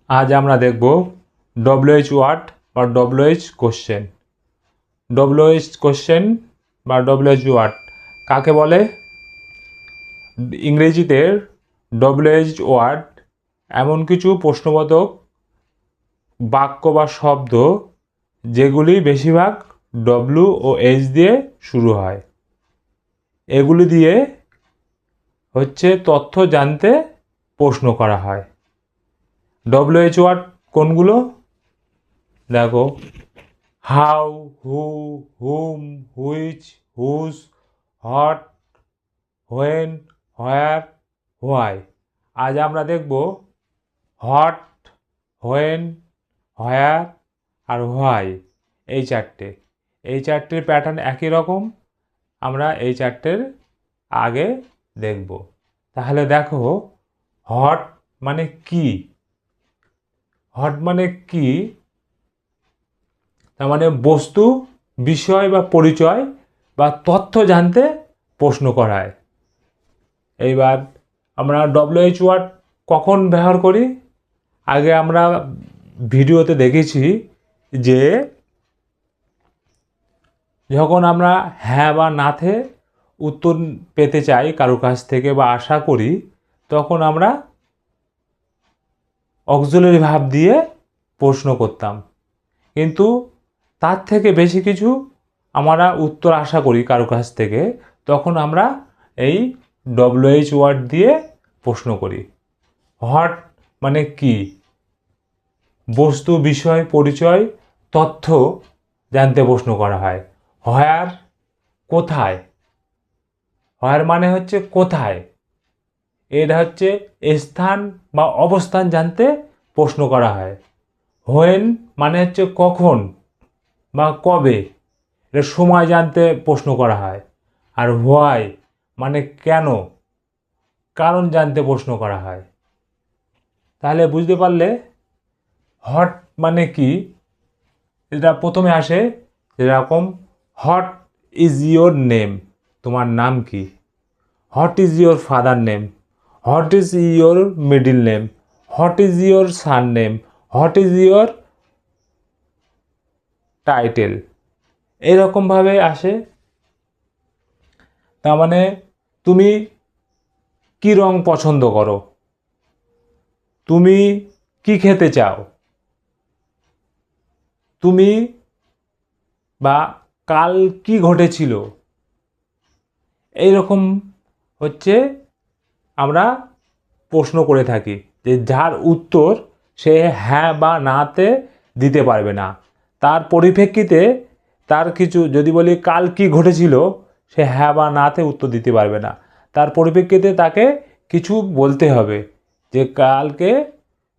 আজ আমরা দেখব ডব্লিউএইচ ওয়ার্ড বা ডব্লিউএইচ কোশ্চেন। ডব্লিউএইচ কোশ্চেন বা ডব্লিউএইচ ওয়ার্ড কাকে বলে? ইংরেজিতে ডব্লিউএইচ ওয়ার্ড এমন কিছু প্রশ্নবোধক বাক্য বা শব্দ যেগুলি বেশিরভাগ ডব্লিউ ও এইচ দিয়ে শুরু হয়। এগুলি দিয়ে তথ্য জানতে প্রশ্ন করা হয়। ডব্লিউএইচ ওয়ার্ড কোনগুলো? দেখো, how, who, whom, which, whose, what, when, where, why. আজ আমরা দেখব হট, হোয়েন, হোয়ার আর হোয়াই, এই চারটের প্যাটার্ন একই রকম। আমরা এই চারটের আগে দেখব। তাহলে দেখো, হট মানে কি? হট মানে কি? তার মানে বস্তু, বিষয় বা পরিচয় বা তথ্য জানতে প্রশ্ন করায়। এইবার আমরা ডব্লিউএইচ ওয়ার্ড কখন ব্যবহার করি? আগে আমরা ভিডিওতে দেখেছি যে যখন আমরা হ্যাঁ বা নাতে উত্তর পেতে চাই কারো কাছ থেকে বা আশা করি, তখন আমরা অক্সিলারি ভার্ব দিয়ে প্রশ্ন করতাম। কিন্তু তার থেকে বেশি কিছু আমরা উত্তর আশা করি কারো কাছ থেকে, তখন আমরা এই ডব্লিউএইচ ওয়ার্ড দিয়ে প্রশ্ন করি। হট মানে কি? বস্তু, বিষয়, পরিচয়, তথ্য জানতে প্রশ্ন করা হয়। হোয়ার কোথায়? হোয়ার মানে হচ্ছে কোথায়। এটা স্থান বা অবস্থান জানতে প্রশ্ন করা হয়। হোয়েন মানে কখন বা কবে, এটা সময় জানতে প্রশ্ন করা হয়। আর হোয়াই মানে কেন, কারণ জানতে প্রশ্ন করা হয়। তাহলে বুঝতে পারলে হট মানে কি? এটা প্রথমে আসে যেরকম, হট ইজ ইয়োর নেম, তোমার নাম কি? What is your father name? What is your middle name? What is your son name? What is your title? এরকমভাবে আসে। তার মানে তুমি কি রং পছন্দ করো? তুমি কি খেতে চাও? তুমি বা কাল কি ঘটেছিল? এইরকম আমরা প্রশ্ন করে থাকি, যে যার উত্তর সে হ্যাঁ বা নাতে দিতে পারবে না। তার পরিপ্রেক্ষিতে তার কিছু, যদি বলি কাল কি ঘটেছিল, সে হ্যাঁ বা নাতে উত্তর দিতে পারবে না। তার পরিপ্রেক্ষিতে তাকে কিছু বলতে হবে, যে কালকে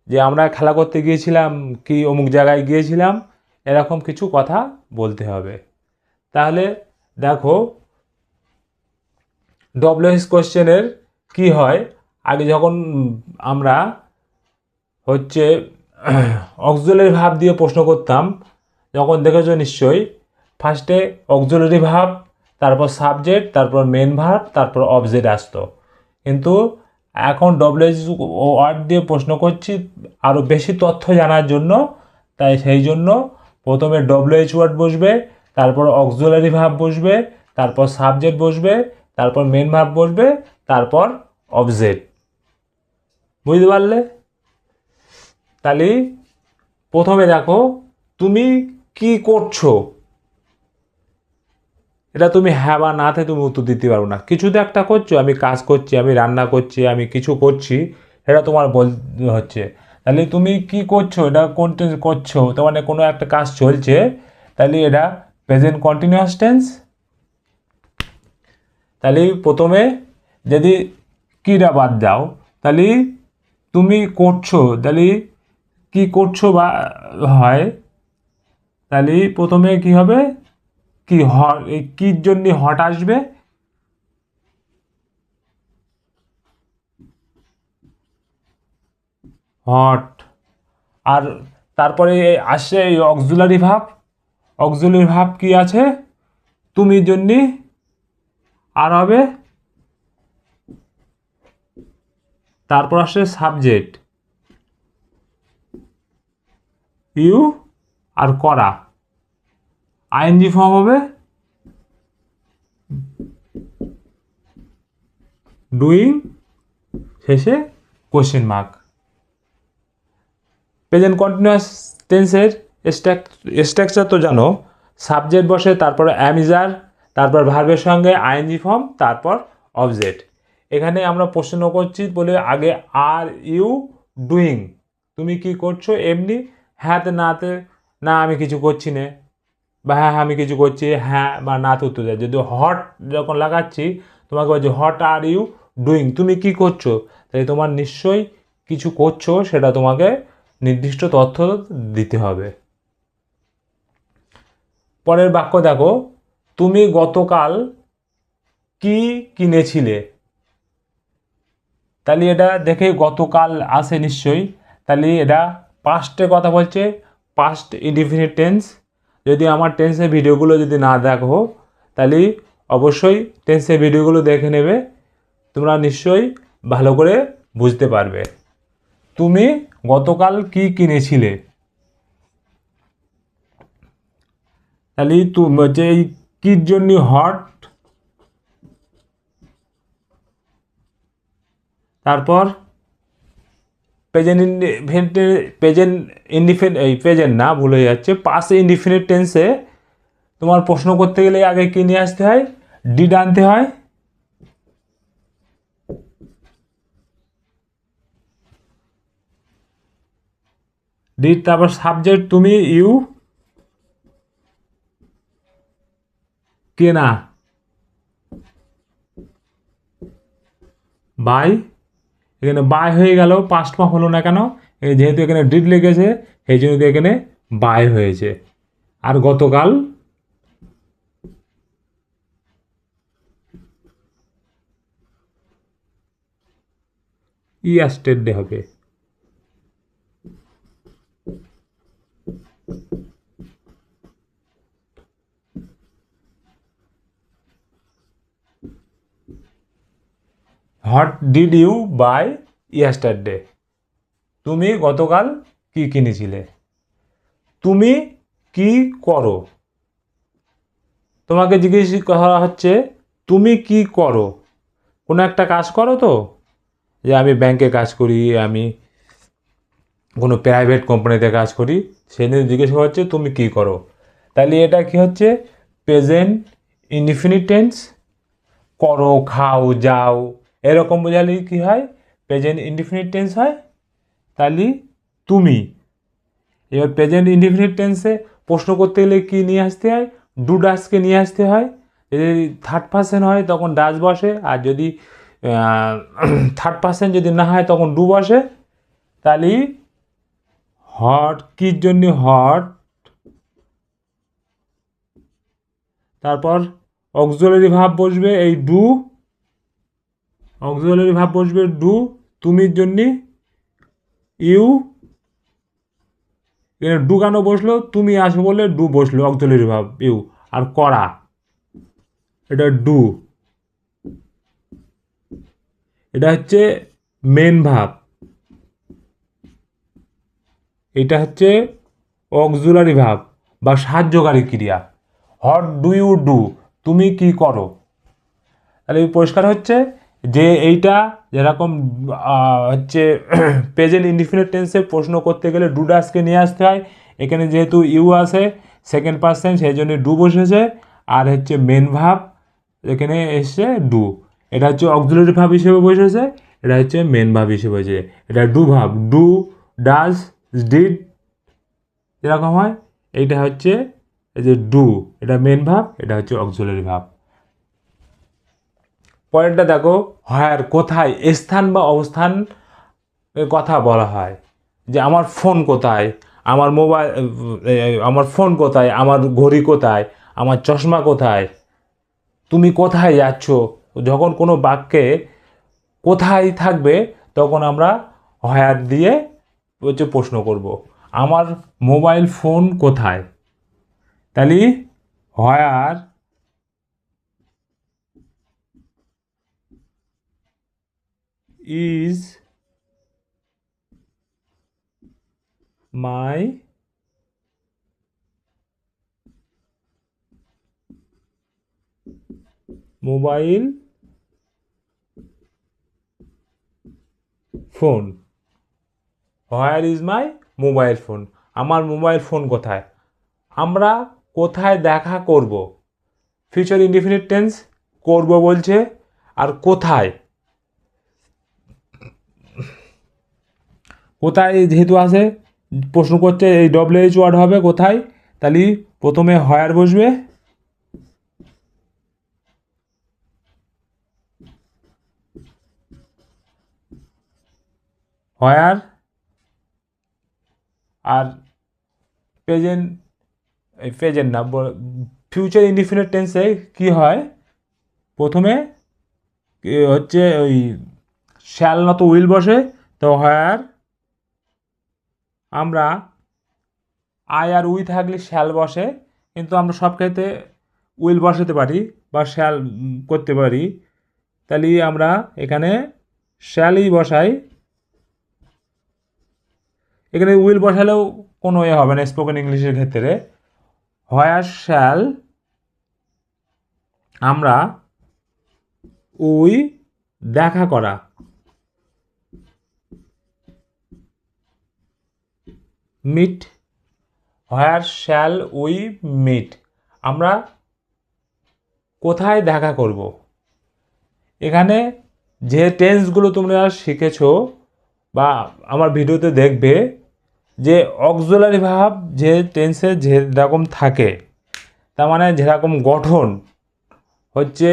যে আমরা খেলা করতে গিয়েছিলাম, কি অমুক জায়গায় গিয়েছিলাম, এরকম কিছু কথা বলতে হবে। তাহলে দেখো, ডব্লিউএইচ কোশ্চেনের কি হয়, আগে যখন আমরা অক্সিলারি ভার্ব দিয়ে প্রশ্ন করতাম, যখন দেখেছো নিশ্চয়ই, ফার্স্টে অক্সিলারি ভার্ব, তারপর সাবজেক্ট, তারপর মেন ভার্ব, তারপর অবজেক্ট আসতো। কিন্তু এখন ডব্লিউএইচ ওয়ার্ড দিয়ে প্রশ্ন করছি আরও বেশি তথ্য জানার জন্য। তাই সেই জন্য প্রথমে ডব্লিউএইচ ওয়ার্ড বসবে, তারপর অক্সিলারি ভার্ব বসবে, তারপর সাবজেক্ট বসবে, তারপর মেন ভার্ব বসবে, তারপর অবজেক্ট। বুঝতে পারলে? তাহলে প্রথমে দেখো, তুমি কি করছো, এটা তুমি হ্যাঁ বা নাতে তুমি উত্তর দিতে পারো না। কিছু তো একটা করছো, আমি কাজ করছি, আমি রান্না করছি, আমি কিছু করছি, এটা তোমার হচ্ছে। তাহলে তুমি কি করছো, এটা কোনটা করছো, তার মানে কোনো একটা কাজ চলছে, তাহলে এটা প্রেজেন্ট কন্টিনিউয়াস টেন্স। তাহলে প্রথমে যদি কিটা বাদ দাও, তাহলে তুমি করছো, তাহলে কি করছো বা হয়, তাহলে প্রথমে কি হবে, কি এই কির জন্য হট আসবে, হট। আর তারপরে আসছে এই অক্সিলারি ভার্ব। অক্সিলারি ভার্ব কি আছে, তুমির জন্য আর হবে, তারপর আসছে সাবজেক্ট। ইউ আর করা, আইএনজি ফর্ম হবে ডুইং, শেষে কোশ্চেন মার্ক। প্রেজেন্ট কন্টিনিউয়াস টেন্সের স্ট্রাকচার তো জানো, সাবজেক্ট বসে, তারপর অ্যামিজার, তারপর ভার্বের সঙ্গে আইএনজি ফর্ম, তারপর অবজেক্ট। এখানে আমরা প্রশ্ন করছি বলে আগে আর ইউ ডুইং, তুমি কি করছো, এমনি হ্যাঁতে নাতে না আমি কিছু করছি না, বা হ্যাঁ আমি কিছু করছি, হ্যাঁ বা না তো উত্তর দেয়। যদি হট যখন লাগাচ্ছি তোমাকে বলছি হট আর ইউ ডুইং, তুমি কি করছো, তাই তোমার নিশ্চয়ই কিছু করছো, সেটা তোমাকে নির্দিষ্ট তথ্য দিতে হবে। পরের বাক্য দেখো, তুমি গতকাল কি কিনেছিলে, তাহলে এটা দেখে গতকাল আসে নিশ্চয়ই, তাহলে এটা পাস্টে কথা বলছে, পাস্ট ইনডিফিনিট টেন্স। যদি আমার টেন্সের ভিডিওগুলো যদি না দেখো তাহলে অবশ্যই টেন্সের ভিডিওগুলো দেখে নেবে, তোমরা নিশ্চয়ই ভালো করে বুঝতে পারবে। তুমি গতকাল কি কিনেছিলে, তাহলে তুমি হচ্ছে এই কির জন্য হট, তারপর প্রেজেন্ট প্রেজেন্ট ইনডিফিনিট, এই প্রেজেন্ট না ভুলে যাচ্ছে, পাস ইনডিফিনিট টেন্সে তোমার প্রশ্ন করতে গেলে আগে কি নিয়ে আসতে হয়, ডিড আনতে হয়, ডিড, তারপর সাবজেক্ট তুমি, ইউ, কেনা, বাই, এখানে বাই হয়ে গেল, পাস্ট ফর্ম হলো না কেন, যেহেতু এখানে ডিড লেগেছে সেই জন্য এখানে বাই হয়েছে। আর গতকাল ইয়েস্টারডে হবে। What did you buy yesterday, তুমি গতকাল কি কিনেছিলে। তুমি কি করো, তোমাকে জিজ্ঞেস করা হচ্ছে তুমি কি করো, কোনো একটা কাজ করো তো, যে আমি ব্যাংকে কাজ করি, আমি কোনো প্রাইভেট কোম্পানিতে কাজ করি, সেই নিয়ে জিজ্ঞেস করা হচ্ছে তুমি কি করো। তাহলে এটা কি হচ্ছে, প্রেজেন্ট ইনডিফিনিট টেন্স, করো, খাও, যাও, এরকম বোঝালে কি হয়, প্রেজেন্ট ইনডিফিনিট টেন্স হয়। তাহলে তুমি, এবার প্রেজেন্ট ইনডিফিনিট টেন্সে প্রশ্ন করতে গেলে কি নিয়ে আসতে হয়, ডু ডাসকে নিয়ে আসতে হয়। যদি থার্ড পার্সন হয় তখন ডাস বসে, আর যদি থার্ড পার্সন যদি না হয় তখন ডু বসে। তাহলে হট কির জন্য হট, তারপর অক্সিলারি ভাব বসবে এই ডু, অক্সিলারি ভাব বসবে ডু, তুমির জন্য ইউ, এখানে ডু কেন বসলো, তুমি আসো বলে ডু বসলো, অক্সিলারি ভাব ইউ। আর করা, এটা ডু, এটা হচ্ছে মেন ভাব, এটা হচ্ছে অক্সিলারি ভাব বা সাহায্যকারী ক্রিয়া। হোয়াট ডু ইউ ডু, তুমি কি করো। তাহলে পরিষ্কার হচ্ছে যে এইটা যেরকম হচ্ছে প্রেজেন্ট ইনডিফিনিট টেন্সে প্রশ্ন করতে গেলে ডু ডাসকে নিয়ে আসতে হয়, এখানে যেহেতু ইউ আছে সেকেন্ড পার্সন সেই জন্য ডু বসেছে, আর হচ্ছে মেন ভাব এখানে এসছে ডু, এটা হচ্ছে অক্সিলারি ভাব হিসেবে বসেছে, এটা হচ্ছে মেন ভাব হিসেবে বসেছে। এটা ডু ভাব, ডু, ডাস, ডিড এরকম হয়। এইটা হচ্ছে এই যে ডু, এটা মেন ভাব, এটা হচ্ছে অক্সিলারি ভাব। পরেরটা দেখো, হোয়ার কোথায়, স্থান বা অবস্থান কথা বলা হয়, যে আমার ফোন কোথায়, আমার মোবাইল, আমার ফোন কোথায়, আমার ঘড়ি কোথায়, আমার চশমা কোথায়, তুমি কোথায় যাচ্ছ। যখন কোনো বাক্যে কোথায় থাকবে তখন আমরা হোয়ার দিয়ে হচ্ছে প্রশ্ন করব, আমার মোবাইল ফোন কোথায়, তাহলে where is my mobile phone, where is my mobile phone, আমার মোবাইল ফোন কোথায়। আমরা কোথায় দেখা করব, ফিউচার ইনডিফিনিট টেন্স করব বলছে, আর কোথায়, কোথায় যেহেতু আসে প্রশ্ন করছে এই ডব্লিউএইচ ওয়ার্ড হবে কোথায়, তাহলে প্রথমে হোয়ার বসবে, হোয়ার, আর প্রেজেন্ট, এই প্রেজেন্ট না, ফিউচার ইনডিফিনিট টেন্সে কি হয়, প্রথমে হচ্ছে ওই শ্যাল নত উইল বসে, তো হোয়ার, আমরা আই আর উই থাকলে শ্যাল বসে, কিন্তু আমরা সব ক্ষেত্রে উইল বসাতে পারি বা শ্যাল করতে পারি, তাহলে আমরা এখানে শ্যালই বসাই। এখানে উইল বসালেও কোনো এ হবে না স্পোকেন ইংলিশের ক্ষেত্রে। হোয়ার শ্যাল আমরা উই দেখা করা, meet, where shall we meet, আমরা কোথায় দেখা করব। এখানে যে টেন্সগুলো তোমরা শিখেছো বা আমার ভিডিওতে দেখবে, যে অক্সিলারি ভার্ব যে টেন্সে যেরকম থাকে, তার মানে যেরকম গঠন হচ্ছে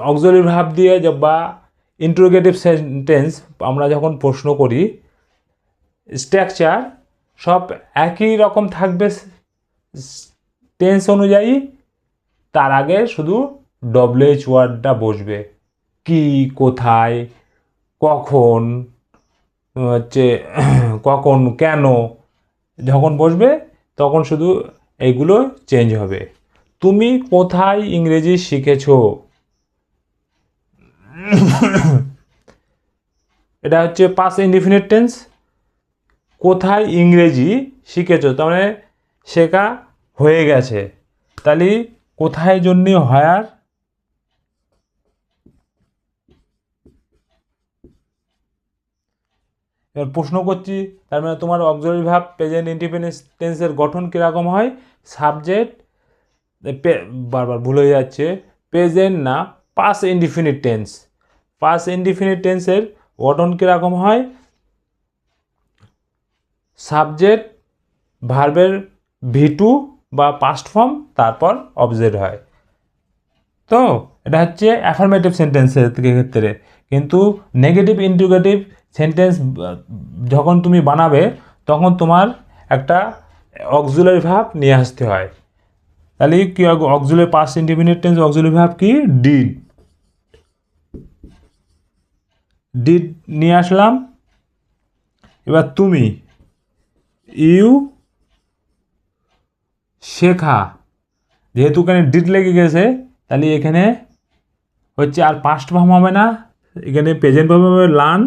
অক্সিলারি ভার্ব দিয়ে, বা ইন্টারোগেটিভ সেন্টেন্স আমরা যখন প্রশ্ন করি, স্ট্রাকচার সব একই রকম থাকবে টেন্স অনুযায়ী, তার আগে শুধু ডব্লিউএইচ ওয়ার্ডটা বসবে, কি, কোথায়, কখন, হচ্ছে কখন, কেন, যখন বসবে তখন শুধু এইগুলো চেঞ্জ হবে। তুমি কোথায় ইংরেজি শিখেছো, এটা হচ্ছে পাস্ট ইনডিফিনিট টেন্স, কোথায় ইংরেজি শিখেছো, তার মানে শেখা হয়ে গেছে, তাহলে কোথায় জন্য হোয়ার, এবার প্রশ্ন করছি, তার মানে তোমার অক্সিলারি ভার্ব প্রেজেন্ট ইনডিফিনিট টেন্সের গঠন কীরকম হয়, সাবজেক্ট, বারবার ভুল হয়ে যাচ্ছে, প্রেজেন্ট না past indefinite tense, past indefinite টেন্সের গঠন কীরকম হয়, সাবজেক্ট ভার্বের ভি2 বা পাস্ট ফর্ম, তারপর অবজেক্ট হয়। তো এটা হচ্ছে অ্যাফার্মেটিভ সেন্টেন্সের ক্ষেত্রে, কিন্তু নেগেটিভ ইন্টিগ্রেটিভ সেন্টেন্স যখন তুমি বানাবে, তখন তোমার একটা অক্সিলারি ভার্ব নিয়ে আসতে হয়। তাহলে কি auxiliary past indefinite tense auxiliary verb কি, ডিড, ডিড নিয়ে আসলাম। এবার তুমি, ইউ, শেখা, যেহেতু এখানে ডিড লেগে গেছে, তাহলে এখানে হচ্ছে আর পাস্ট ফর্ম হবে না, এখানে প্রেজেন্ট ফর্ম হবে লার্ন,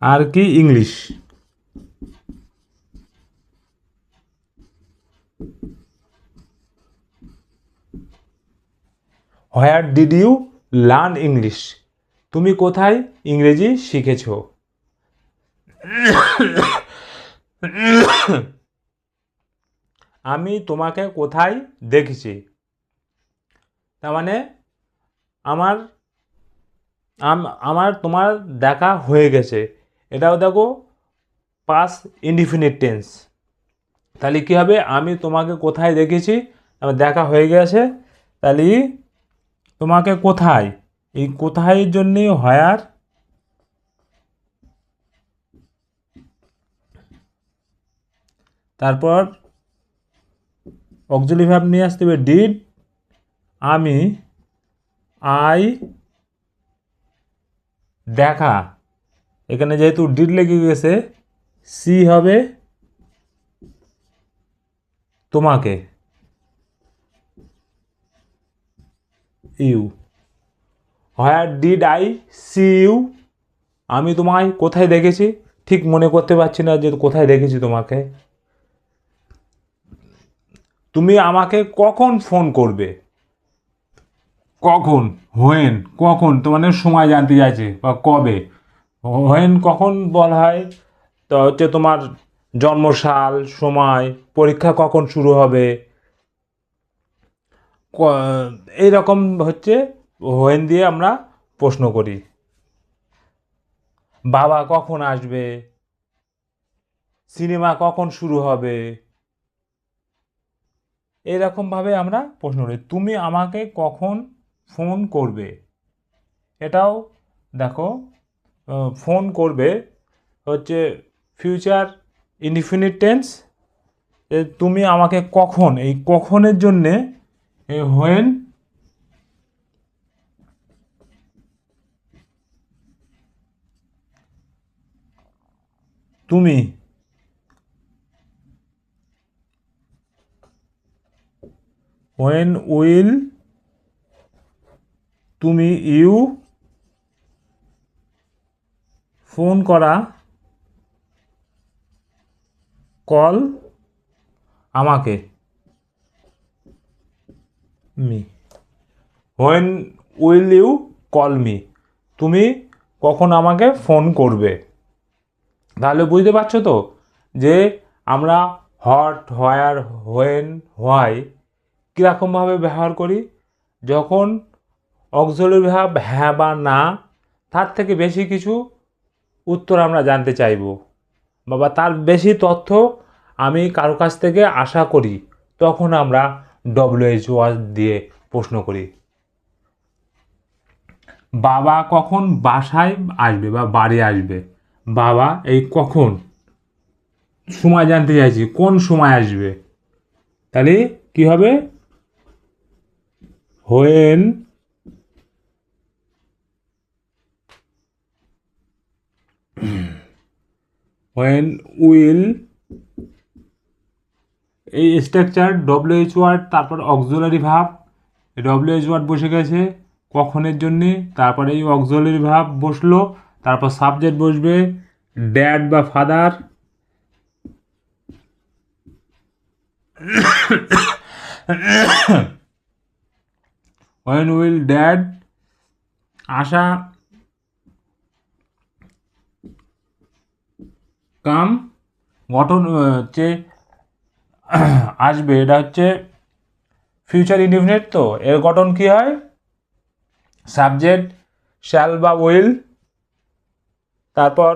আর কি English. Where did you learn English, তুমি কোথায় ইংরেজি শিখেছো। আমি তোমাকে কোথায় দেখেছি, তার মানে আমার আমার তোমার দেখা হয়ে গেছে, এটাও দেখো পাস্ট ইনডিফিনিট টেন্স। তাহলে কী হবে, আমি তোমাকে কোথায় দেখেছি, আমার দেখা হয়ে গেছে, তাহলে তোমাকে কোথায়, এই কোথায়ের জন্যে হোয়ার, তারপর অক্সিলারি ভার্ব নিয়ে আসতে হবে ডিড, আমি, আই, দেখা, এখানে যেহেতু ডিড লেগে গেছে, সি হবে তোমাকে, you, where did I see you, আমি তোমায় কোথায় দেখেছি, ঠিক মনে করতে পারছি না যে কোথায় দেখেছি তোমাকে। তুমি আমাকে কখন ফোন করবে, কখন, হোয়েন, কখন তো মানে সময় জানতে চাইছে বা কবে। হোয়েন কখন বলা হয়, তো হচ্ছে তোমার জন্মসাল, সময়, পরীক্ষা কখন শুরু হবে, এইরকম হচ্ছে হোয়েন দিয়ে আমরা প্রশ্ন করি। বাবা কখন আসবে, সিনেমা কখন শুরু হবে, এরকমভাবে আমরা প্রশ্ন করি। তুমি আমাকে কখন ফোন করবে, এটাও দেখো, ফোন করবে হচ্ছে ফিউচার ইনডিফিনিট টেন্স। তুমি আমাকে কখন, এই কখনের জন্যে হোয়েন, তুমি, হোয়েন উইল, তুমি, ইউ, ফোন করা, কল, আমাকে, me. When will you call me, তুমি কখন আমাকে ফোন করবে। তাহলে বুঝতে পারছো তো যে আমরা হট, হোয়ার, হোয়েন, হোয়াই কীরকমভাবে ব্যবহার করি। যখন অক্সিলারি ভার্ব হ্যাঁ বা না, তার থেকে বেশি কিছু উত্তর আমরা জানতে চাইব, বা তার বেশি তথ্য আমি কারো কাছ থেকে আশা করি, তখন আমরা ডব্লিউএইচ ওয়ার্ড দিয়ে প্রশ্ন করি। বাবা কখন বাসায় আসবে বা বাড়ি আসবে, বাবা এই কখন, সময় জানতে চাইছি কোন সময় আসবে, তাহলে কি হবে, হোয়েন হোয়েন উইল, এই স্ট্রাকচার ডব্লিউএইচ ওয়ার্ড, তারপর অক্সিলারি ভার্ব, ডব্লিউএইচ ওয়ার্ড বসে গেছে কখনের জন্যে, তারপরে এই অক্সিলারি ভার্ব বসলো, তারপর সাবজেক্ট বসবে ড্যাড বা ফাদার, হোয়েন উইল ড্যাড আসা, কাম, গঠন হচ্ছে আসবে, এটা হচ্ছে ফিউচার ইনডিফিনিট, তো এর গঠন কি হয়, সাবজেক্ট শ্যাল বা উইল, তারপর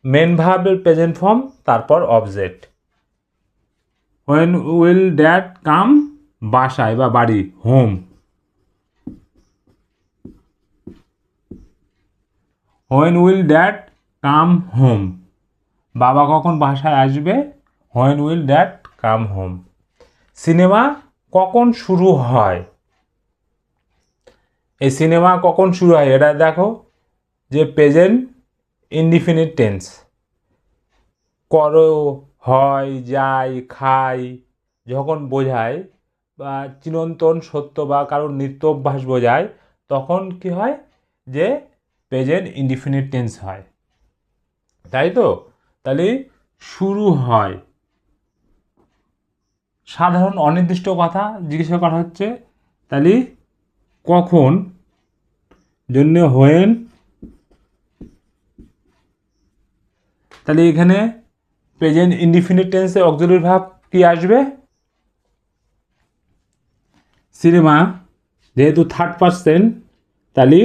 মেন ভার্বের প্রেজেন্ট ফর্ম, তারপর object. When will dad come, বাসায় বা বাড়ি, home. When will dad come home, বাবা কখন বাসায় আসবে, when will dad come home. Cinema কখন শুরু হয়, এই সিনেমা কখন শুরু হয়, এটা দেখো যে প্রেজেন্ট ইনডিফিনিট টেন্স, করো, হয়, যাই, খাই যখন বোঝায়, বা চিরন্তন সত্য বা কারোর নিত্য অভ্যাস বোঝায়, তখন কি হয় যে প্রেজেন্ট ইনডিফিনিট টেন্স হয়, তাই তো। তাহলে শুরু হয়, সাধারণ অনির্দিষ্ট কথা জিজ্ঞাসা করা হচ্ছে, তাহলে কখন জন্য হোয়েন, তাহলে এখানে প্রেজেন্ট ইনডিফিনিট টেন্সে অক্সিলারি ভার্ব কি আসবে, সিনেমা, যেহেতু থার্ড পারসন তাহলে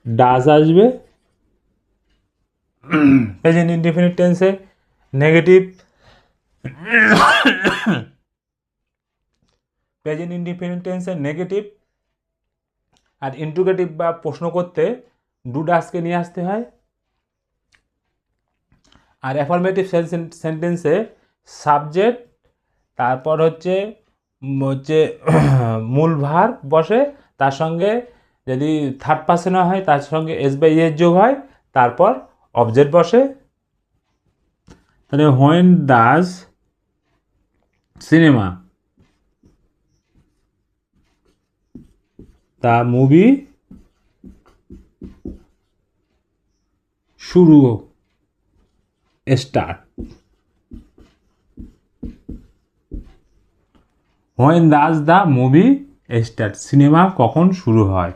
ডাজ আসবে। প্রেজেন্ট ইনডিফিনিট টেন্সে নেগেটিভ, প্রেজেন্ট ইনডিফিনিট টেন্সে নেগেটিভ আর ইন্ট্রোগেটিভ বা প্রশ্ন করতে ডু ডাসকে নিয়ে আসতে হয়। আর অ্যাফার্মেটিভ সেন্টেন্সে সাবজেক্ট, তারপর হচ্ছে মূল ভার্ব বসে, তার সঙ্গে যদি থার্ড পার্সনে হয় তার সঙ্গে এস বাই এস যোগ হয়, তারপর অবজেক্ট বসে। তাহলে when does cinema, the movie শুরু, start. When does the movie start, cinema কখন শুরু হয়।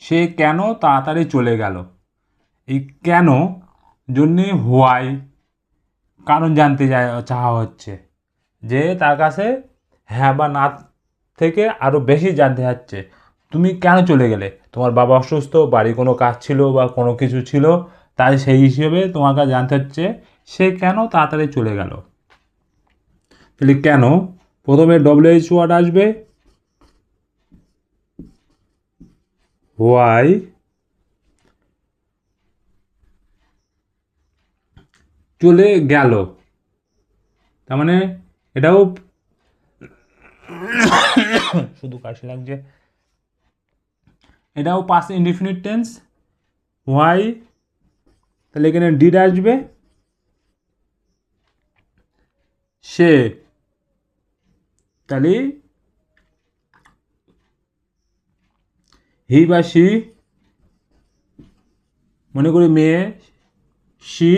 সে কেন তাড়াতাড়ি চলে গেল, এই কেন জন্যে হোয়াই কারণ জানতে চাওয়া হচ্ছে, যে তার কাছে হ্যাঁ বা না থেকে আরও বেশি জানতে চাচ্ছে তুমি কেন চলে গেলে, তোমার বাবা অসুস্থ, বাড়ি কোনো কাজ ছিল বা কোনো কিছু ছিল, তাই সেই হিসেবে তোমার কাছে জানতে হচ্ছে সে কেন তাড়াতাড়ি চলে গেল। তাহলে কেন, প্রথমে ডব্লিউএইচ ওয়ার্ড আসবে, হোয়াই চলে গেল, তার মানে এটাও শুধু কাশি লাগছে, এটাও পাস্ট ইনডিফিনিট টেন্স। হোয়াই, তাহলে এখানে ডিড আসবে, সে, তাহলে হি বা সি, মনে করি মেয়ে, সি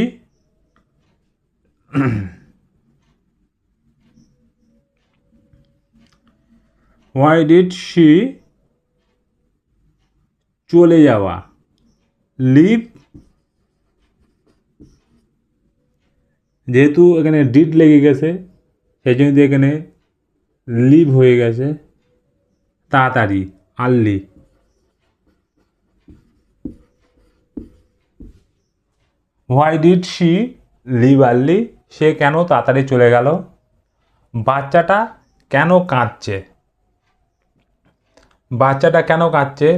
হোয়াই ডিড সি চলে যাওয়া, লিভ, যেহেতু এখানে ডিড লেগে গেছে সেই জন্য এখানে লিভ হয়ে গেছে, তাড়াতাড়ি, early. Why did she leave early, সে কেন তাড়াতাড়ি চলে গেল। বাচ্চাটা কেন কাঁদছে, বাচ্চাটা কেন কাঁদছে,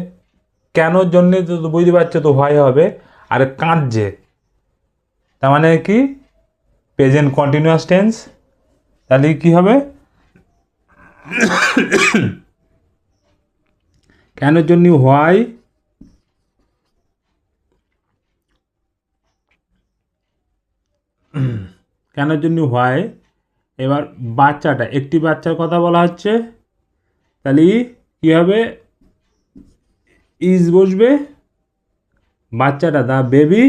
কেনর জন্যে তো বুঝতে পারছো তো হোয়াই হবে, আর কাঁদছে তার মানে কি প্রেজেন্ট কন্টিনিউয়াস টেন্স, তাহলে কি হবে কেনর জন্য হোয়াই, কেনর জন্য হোয়াই। এবার বাচ্চাটা, একটি বাচ্চার কথা বলা হচ্ছে, তাহলে কি হবে, ইজ বসবে, বাচ্চাটা the baby,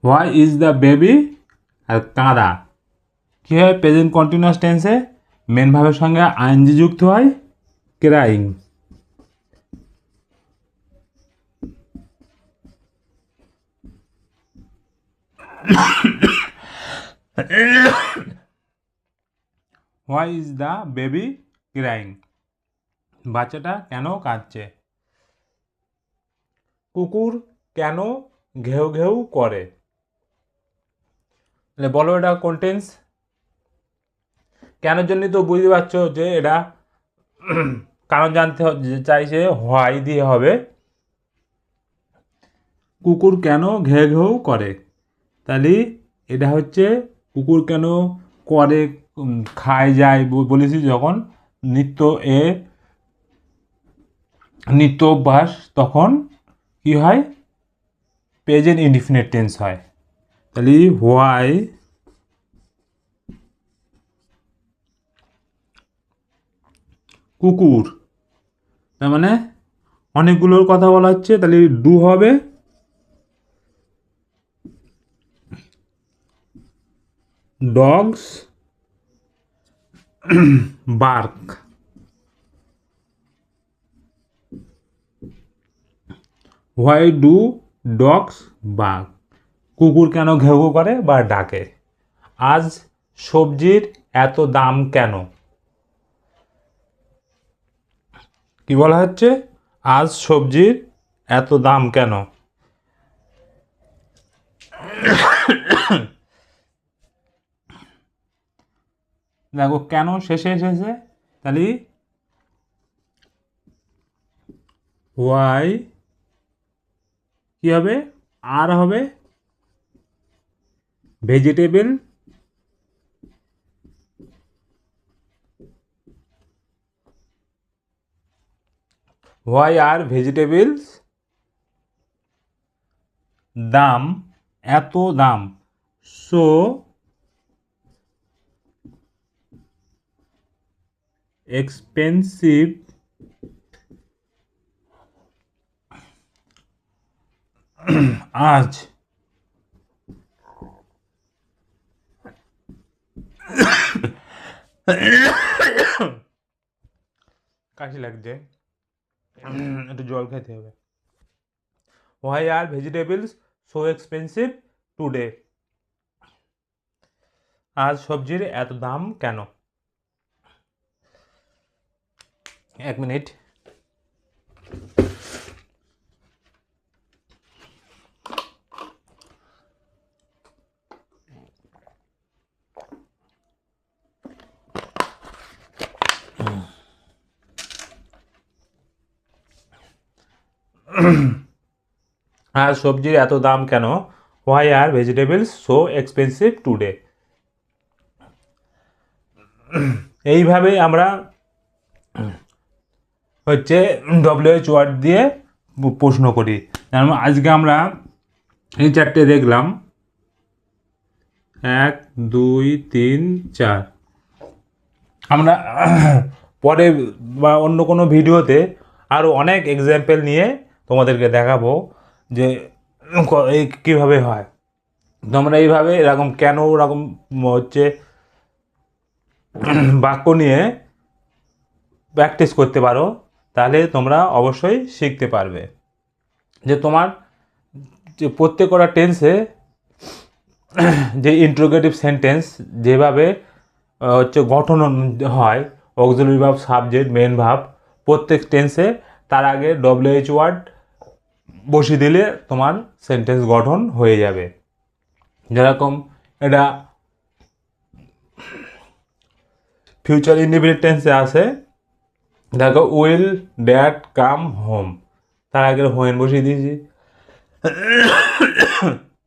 why is the baby, আর কাঁদা কী হয় প্রেজেন্ট কন্টিনিউয়াস টেন্সে মেন ভাবের সঙ্গে আইএনজি যুক্ত হয়, crying. Why is the baby crying, বাচ্চাটা কেন কাঁদছে। কুকুর কেন ঘেউ ঘেউ করে, তাহলে বলো এটা কোন টেন্স, কেন জন্য তো বুঝতে পারছো যে এটা কারণ জানতে চাইছে, হোয়াই দিয়ে হবে। কুকুর কেন ঘেউ ঘেউ করে, তাহলে এটা হচ্ছে কুকুর কেন করে, খায় যায় বলেছি যখন নিত্য এ নিত্য অভ্যাস, তখন কি হয় প্রেজেন্ট ইনডিফিনিট টেন্স হয়। তাহলে হোয়াই কুকুর, তার মানে অনেকগুলোর কথা বলা হচ্ছে, তাহলে ডু হবে, dogs bark, why do dogs bark, কুকুর কেন ঘেউ ঘেউ করে বা ডাকে। আজ সবজির এত দাম কেন, কি বলা হচ্ছে, আজ সবজির এত দাম কেন। দেখো কেন শেষে এসেছে, তাহলে হোয়াই কি হবে, আর হবে ভেজিটেবল, হোয়াই আর ভেজিটেবলস দাম, এত দাম, সো এক্সপেন্সিভ আজ কাশি লাগছে, একটু জল খেতে হবে। Why are vegetables so expensive today? আজ সবজির এত দাম কেন? এক মিনিট। আজ সবজির এত দাম কেন? Why are vegetables so expensive today? এইভাবে আমরা হচ্ছে WH ওয়ার্ড দিয়ে প্রশ্ন করি। যেমন আজকে আমরা এই চারটে দেখলাম, 1 2 3 4। আমরা পরে বা অন্য কোনো ভিডিওতে আরও অনেক এক্সাম্পল নিয়ে তোমাদেরকে দেখাবো যে কীভাবে হয়। তোমরা এইভাবে এরকম কেন ওরকম হচ্ছে বাক্য নিয়ে প্র্যাকটিস করতে পারো, তাহলে তোমরা অবশ্যই শিখতে পারবে যে তোমার যে প্রত্যেকটা টেন্সে যে ইন্ট্রোগেটিভ সেন্টেন্স যেভাবে হচ্ছে গঠন হয়, auxiliary verb, subject, main verb, প্রত্যেক টেন্সে তার আগে WH ওয়ার্ড বসিয়ে দিলে তোমার সেন্টেন্স গঠন হয়ে যাবে। যেরকম এটা ফিউচার ইনডিফিনিট টেন্সে আসে, দেখো উইল ড্যাড কাম হোম, তার আগে হোয়েন বসিয়ে দিয়েছি।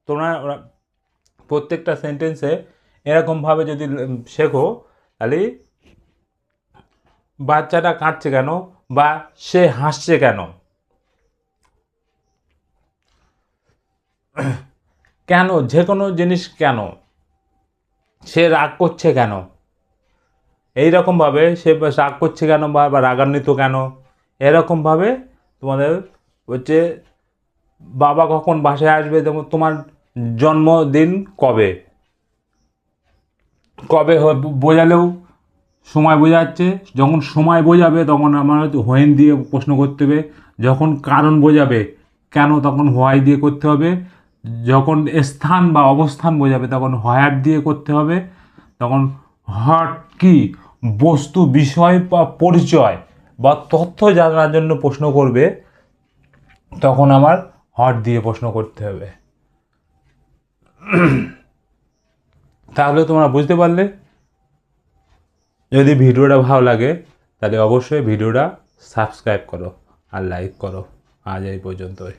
তোমরা প্রত্যেকটা সেন্টেন্সে এরকমভাবে যদি শেখো, তাহলে বাচ্চাটা কাঁদছে কেন বা সে হাসছে কেন, কেন যে কোনো জিনিস কেন, সে রাগ করছে কেন, এইরকমভাবে সে রাগ করছে কেন বা রাগান্বিত কেন, এরকমভাবে তোমাদের হচ্ছে বাবা কখন বাসায় আসবে, যেমন তোমার জন্মদিন কবে, কবে বোঝালেও সময় বোঝাচ্ছে, যখন সময় বোঝাবে তখন আমার হোয়েন দিয়ে প্রশ্ন করতে হবে, যখন কারণ বোঝাবে কেন তখন হোয়াই দিয়ে করতে হবে, যখন স্থান বা অবস্থান বোঝাবে তখন হোয়ার দিয়ে করতে হবে, তখন হট কি বস্তু, বিষয় বা পরিচয় বা তথ্য জানার জন্য প্রশ্ন করবে, তখন আমার হট দিয়ে প্রশ্ন করতে হবে। তাহলে তোমরা বুঝতে পারলে। যদি ভিডিওটা ভালো লাগে তাহলে অবশ্যই ভিডিওটা সাবস্ক্রাইব করো আর লাইক করো। আজ এই পর্যন্তই।